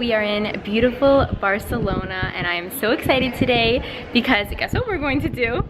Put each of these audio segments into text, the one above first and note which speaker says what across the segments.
Speaker 1: we are in beautiful Barcelona and I am so excited today because guess what we're going to do?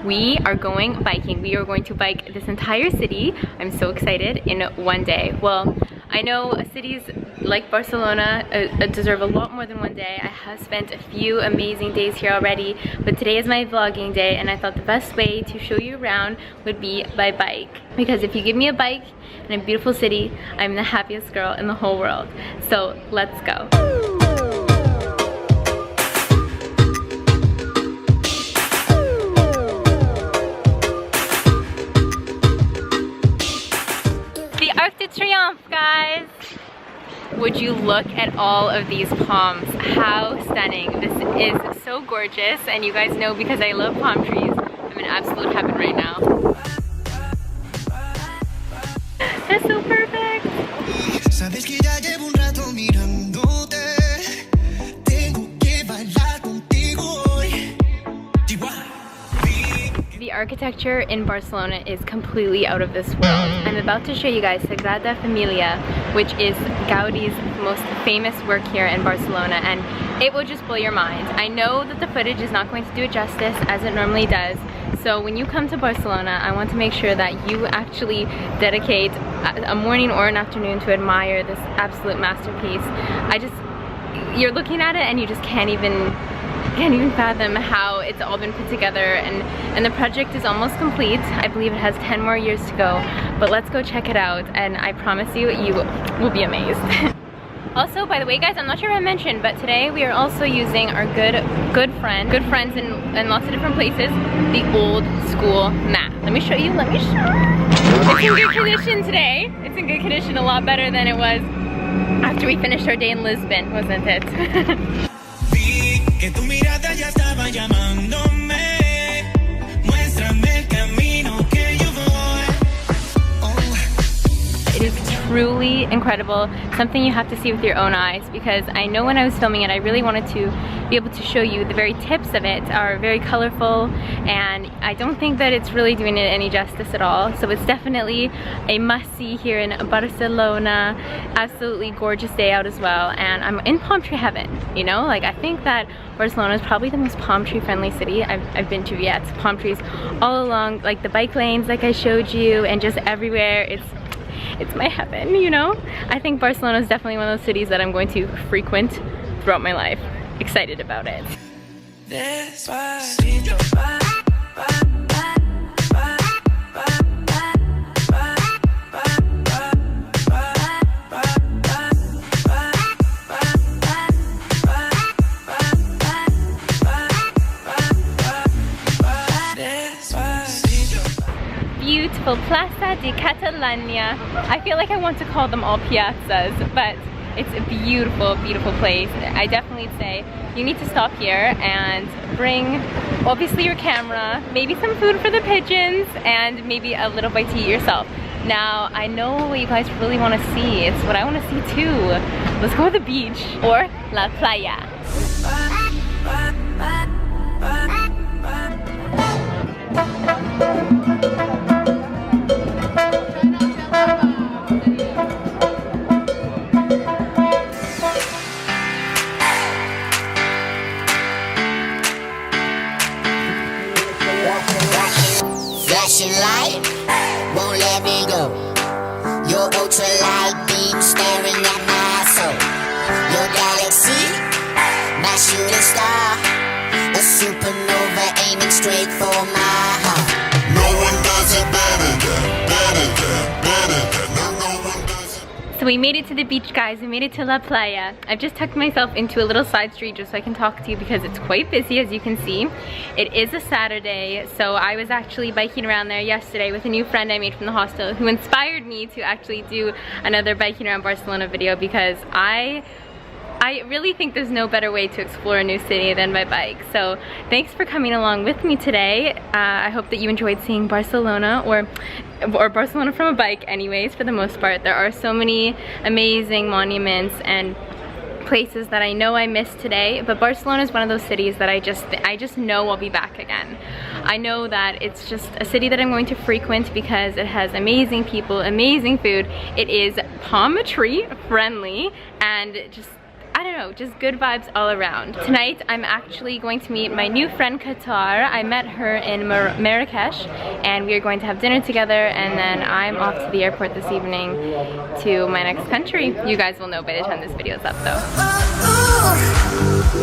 Speaker 1: We are going biking. We are going to bike this entire city. I'm so excited in one day. Well, I know cities like Barcelona deserve a lot more than one day. I have spent a few amazing days here already, but today is my vlogging day and I thought the best way to show you around would be by bike. Because if you give me a bike in a beautiful city, I'm the happiest girl in the whole world. So let's go. Arc de Triomphe, guys! Would you look at all of these palms? How stunning. This is so gorgeous, and you guys know because I love palm trees, I'm in absolute heaven right now. That's so perfect! The architecture in Barcelona is completely out of this world. I'm about to show you guys Sagrada Familia, which is Gaudi's most famous work here in Barcelona, and it will just blow your mind. I know that the footage is not going to do it justice as it normally does, so when you come to Barcelona, I want to make sure that you actually dedicate a morning or an afternoon to admire this absolute masterpiece. You're looking at it and you just can't even fathom how it's all been put together, and the project is almost complete. I believe it has 10 more years to go, but let's go check it out and I promise you, you will be amazed. Also, by the way guys, I'm not sure if I mentioned, but today we are also using our good friends in lots of different places, the old school map. Let me show you. It's in good condition today. It's in good condition, a lot better than it was after we finished our day in Lisbon, wasn't it?
Speaker 2: Que tu mirada ya estaba llamándome. Muéstrame el camino que yo voy.
Speaker 1: It is truly incredible, something you have to see with your own eyes, because I know when I was filming it, I really wanted to be able to show you the very tips of it are very colorful, and I don't think that it's really doing it any justice at all. So it's definitely a must-see here in Barcelona. Absolutely gorgeous day out as well, and I'm in palm tree heaven, you know? Like, I think that Barcelona is probably the most palm tree friendly city I've been to yet. Palm trees all along, like the bike lanes like I showed you, and just everywhere. It's my heaven, you know? I think Barcelona is definitely one of those cities that I'm going to frequent throughout my life. Excited about it. Beautiful Plaza de Catalunya. I feel like I want to call them all piazzas, but it's a beautiful, beautiful place. I definitely say you need to stop here and bring obviously your camera, maybe some food for the pigeons, and maybe a little bite to eat yourself. Now, I know what you guys really want to see. It's what I want to see too. Let's go to the beach or La Playa.
Speaker 3: Flashing light, won't let me go. Your ultralight beam staring at my soul. Your galaxy, my shooting star. A supernova aiming straight for my heart. No one does it better than, no one does it.
Speaker 1: So we made it to the beach, guys. We made it to La Playa. I've just tucked myself into a little side street just so I can talk to you because it's quite busy, as you can see. It is a Saturday, so I was actually biking around there yesterday with a new friend I made from the hostel who inspired me to actually do another biking around Barcelona video, because I really think there's no better way to explore a new city than by bike. So thanks for coming along with me today. I hope that you enjoyed seeing Barcelona, or Barcelona from a bike anyways, for the most part. There are so many amazing monuments and places that I know I missed today, but Barcelona is one of those cities that I just know I'll be back again. I know that it's just a city that I'm going to frequent because it has amazing people, amazing food. It is palm tree friendly and just, I don't know, just good vibes all around. Tonight I'm actually going to meet my new friend Qatar. I met her in Marrakesh and we are going to have dinner together, and then I'm off to the airport this evening to my next country. You guys will know by the time this video is up though.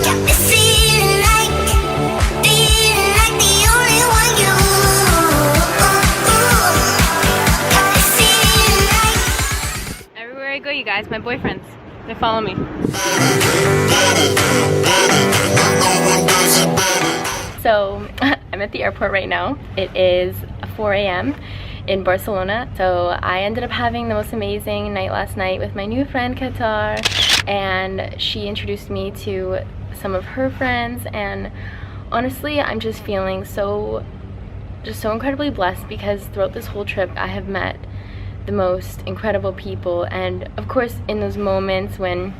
Speaker 3: Got me feeling like the only one you. Got me feeling like.
Speaker 1: Everywhere I go, you guys, my boyfriends, they follow me. So I'm at the airport right now. It is 4 a.m. in Barcelona. So I ended up having the most amazing night last night with my new friend Qatar, and she introduced me to some of her friends, and honestly I'm just feeling so incredibly blessed because throughout this whole trip I have met the most incredible people. And of course in those moments when,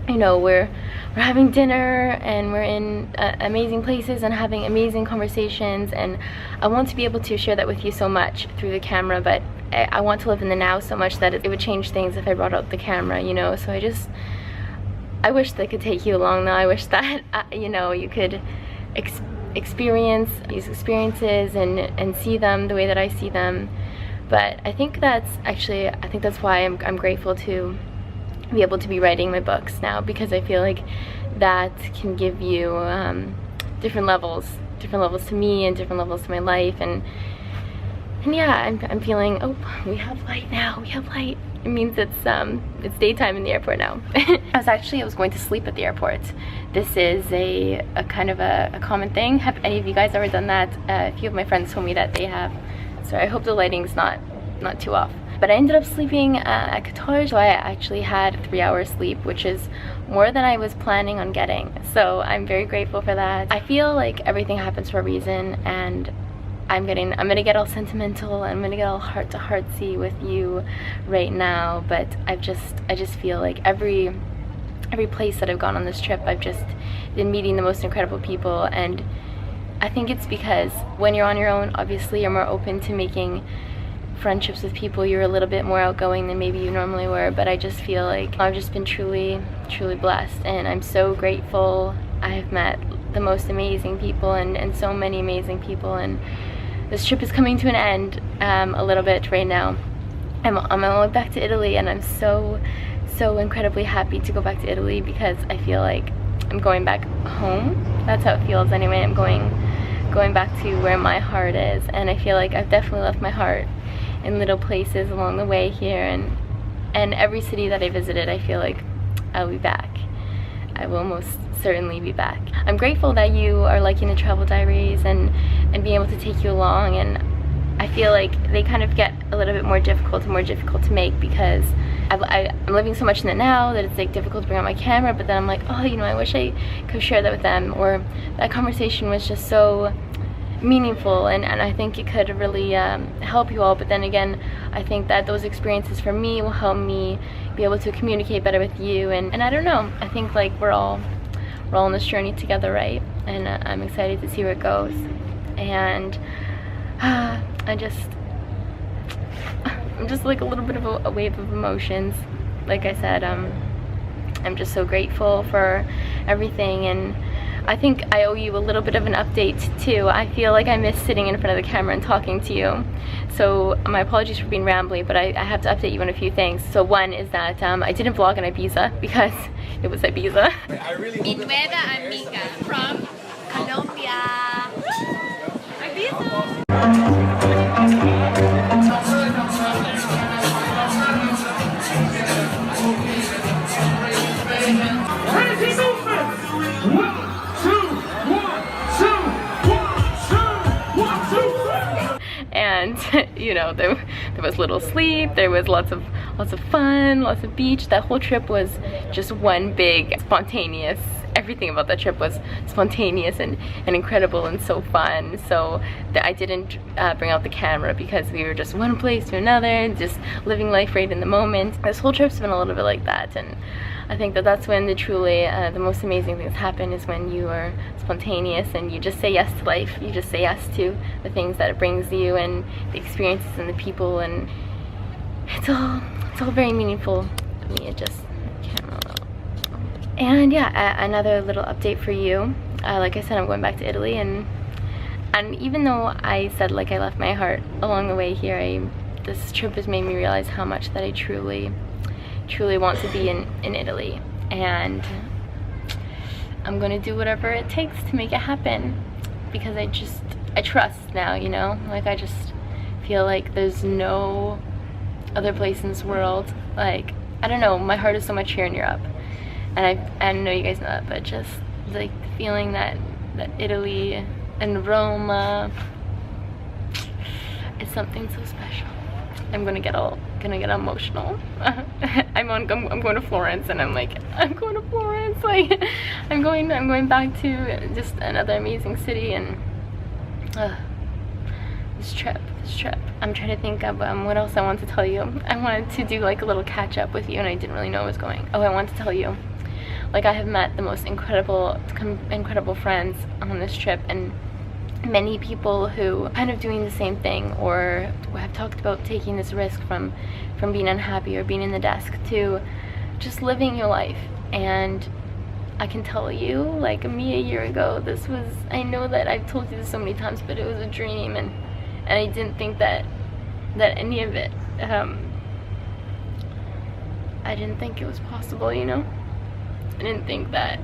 Speaker 1: you know, we're having dinner and we're in amazing places and having amazing conversations, and I want to be able to share that with you so much through the camera, but I want to live in the now so much that it would change things if I brought out the camera, you know. So I wish that I could take you along though. I wish that you know, you could experience these experiences and see them the way that I see them. But I think that's why I'm grateful to be able to be writing my books now, because I feel like that can give you different levels to me and different levels to my life, and yeah, I'm feeling, oh, we have light now, we have light. It means it's daytime in the airport now. I was going to sleep at the airport. This is a kind of a common thing. Have any of you guys ever done that? A few of my friends told me that they have. So I hope the lighting's not too off. But I ended up sleeping at Qatar, so I actually had 3 hours sleep, which is more than I was planning on getting. So I'm very grateful for that. I feel like everything happens for a reason, and I'm gonna get all sentimental, I'm gonna get all heart-to-heartsy with you right now, but I just feel like every place that I've gone on this trip, I've just been meeting the most incredible people. And I think it's because when you're on your own, obviously you're more open to making friendships with people. You're a little bit more outgoing than maybe you normally were, but I just feel like I've just been truly blessed, and I'm so grateful. I have met the most amazing people and so many amazing people, and this trip is coming to an end a little bit right now. I'm on my way back to Italy, and I'm so incredibly happy to go back to Italy because I feel like I'm going back home. That's how it feels anyway. I'm going back to where my heart is, and I feel like I've definitely left my heart in little places along the way here, and every city that I visited, I feel like I'll be back. I will most certainly be back. I'm grateful that you are liking the travel diaries and being able to take you along, and I feel like they kind of get a little bit more difficult to make because I'm living so much in the now that it's like difficult to bring out my camera, but then I'm like, oh, you know, I wish I could share that with them, or that conversation was just so meaningful, and I think it could really help you all. But then again, I think that those experiences for me will help me be able to communicate better with you, and I don't know, I think like we're all on this journey together, right? And I'm excited to see where it goes, and I'm just like a little bit of a wave of emotions. Like I said, I'm just so grateful for everything, and I think I owe you a little bit of an update too. I feel like I miss sitting in front of the camera and talking to you. So my apologies for being rambly, but I have to update you on a few things. So one is that I didn't vlog in Ibiza because it was Ibiza. Mi nueva amiga from Colombia. Ibiza. And you know, there was little sleep, there was lots of fun, lots of beach. That whole trip was just one big spontaneous, everything about that trip was spontaneous and incredible and so fun. So I didn't bring out the camera because we were just one place to another, just living life right in the moment. This whole trip's been a little bit like that, and I think that that's when the most amazing things happen, is when you are spontaneous and you just say yes to life. You just say yes to the things that it brings you and the experiences and the people, and it's all very meaningful to me. It just camera. And yeah, another little update for you. Like I said, I'm going back to Italy, and even though I said like I left my heart along the way here, this trip has made me realize how much that I truly want to be in Italy, and I'm gonna do whatever it takes to make it happen, because I trust now, you know, like I just feel like there's no other place in this world. Like, I don't know, my heart is so much here in Europe, and I know you guys know that, but just like the feeling that Italy and Rome is something so special. I'm gonna get emotional. I'm going to Florence, and I'm going to Florence. Like, I'm going back to just another amazing city, and this trip. I'm trying to think of what else I want to tell you. I wanted to do like a little catch up with you, and I didn't really know where I was going. Oh, I want to tell you, like, I have met the most incredible friends on this trip, and many people who are kind of doing the same thing, or have talked about taking this risk from being unhappy or being in the desk to just living your life. And I can tell you, like, me a year ago, this was, I know that I've told you this so many times, but it was a dream, and I didn't think that any of it, I didn't think it was possible, you know? I didn't think that,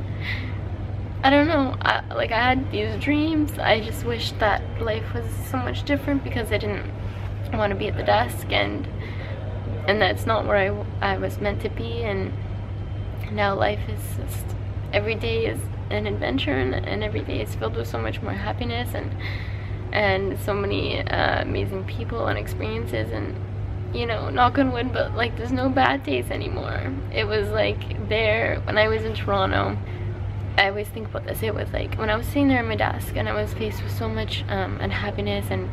Speaker 1: I don't know, I had these dreams. I just wish that life was so much different, because I didn't want to be at the desk, and that's not where I was meant to be. And now life is just, every day is an adventure, and every day is filled with so much more happiness and so many amazing people and experiences. And, you know, knock on wood, but like, there's no bad days anymore. It was like there when I was in Toronto. I always think about this. It was like when I was sitting there at my desk and I was faced with so much unhappiness and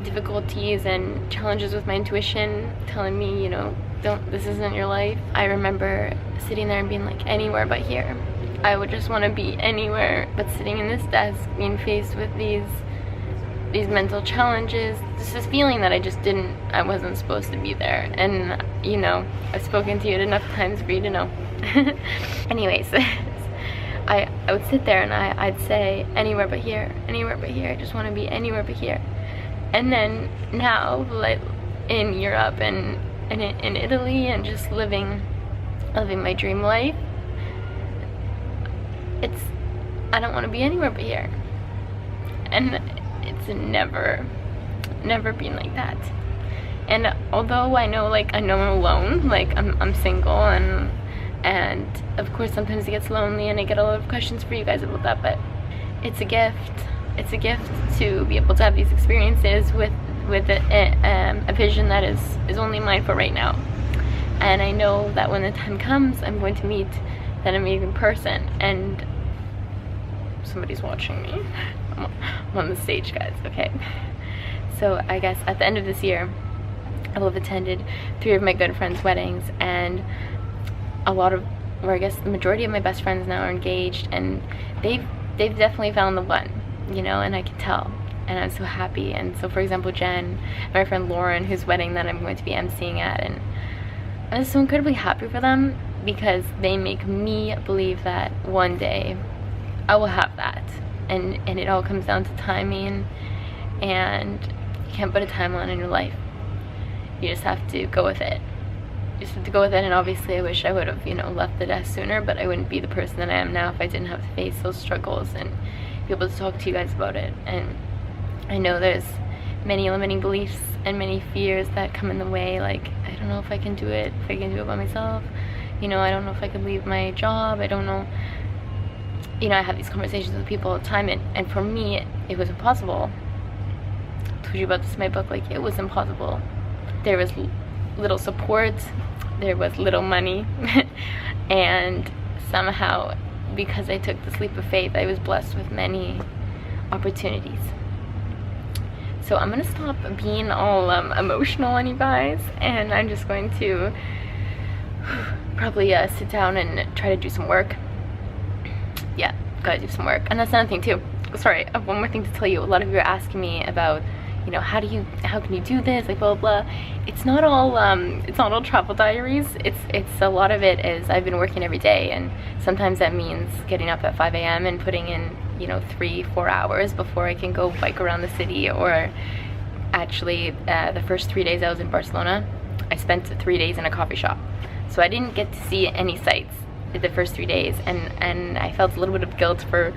Speaker 1: difficulties and challenges with my intuition telling me, you know, this isn't your life. I remember sitting there and being like, anywhere but here. I would just want to be anywhere but sitting in this desk, being faced with these mental challenges, just this feeling that I wasn't supposed to be there. And, you know, I've spoken to you enough times for you to know. Anyways, I would sit there and I'd say, anywhere but here, I just want to be anywhere but here. And then now, like, in Europe and in Italy, and just living my dream life, I don't want to be anywhere but here. And it's never been like that. And although I know I'm alone, like I'm single, and of course sometimes it gets lonely, and I get a lot of questions for you guys about that, but it's a gift. It's a gift to be able to have these experiences with a vision that is only mine for right now. And I know that when the time comes, I'm going to meet that amazing person. And somebody's watching me. I'm on the stage, guys, okay? So I guess at the end of this year, I will have attended 3 of my good friends' weddings, and I guess the majority of my best friends now are engaged, and they've definitely found the one, you know, and I can tell, and I'm so happy. And so, for example, Jen, my friend Lauren, whose wedding that I'm going to be emceeing at, and I'm so incredibly happy for them, because they make me believe that one day I will have that. And it all comes down to timing, and you can't put a timeline in your life. You just have to go with it. And obviously I wish I would have, you know, left the desk sooner, but I wouldn't be the person that I am now if I didn't have to face those struggles and be able to talk to you guys about it. And I know there's many limiting beliefs and many fears that come in the way, like, I don't know if I can do it, by myself, you know, I don't know if I could leave my job, I don't know. You know, I have these conversations with people all the time, and for me, it was impossible. I told you about this in my book, like, it was impossible. There was little support, there was little money, and somehow, because I took this leap of faith, I was blessed with many opportunities. So I'm gonna stop being all emotional on you guys, and I'm just going to probably sit down and try to do some work. Yeah, gotta do some work. And that's another thing too. Sorry, I have one more thing to tell you. A lot of you are asking me about, you know, how can you do this, like blah blah blah. It's not all travel diaries. It's a lot of it is I've been working every day, and sometimes that means getting up at 5 a.m. and putting in, you know, 3-4 hours before I can go bike around the city. Or actually the first 3 days I was in Barcelona, I spent 3 days in a coffee shop, so I didn't get to see any sights the first 3 days, and I felt a little bit of guilt for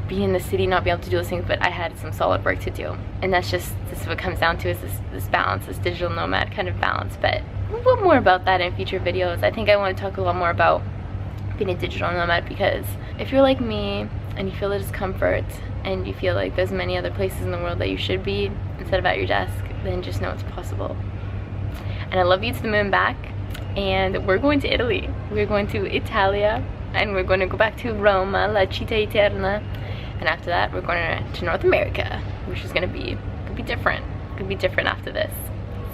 Speaker 1: being in the city, not being able to do those things, but I had some solid work to do. And this is what it comes down to, is this balance, this digital nomad kind of balance. But we'll more about that in future videos. I think I want to talk a lot more about being a digital nomad, because if you're like me and you feel the discomfort and you feel like there's many other places in the world that you should be instead of at your desk, then just know it's possible. And I love you to the moon and back, and we're going to Italy. We're going to Italia, and we're going to go back to Roma, La Città Eterna. And after that, we're going to North America, which is going to be, could be different after this.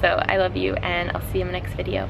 Speaker 1: So I love you, and I'll see you in the next video.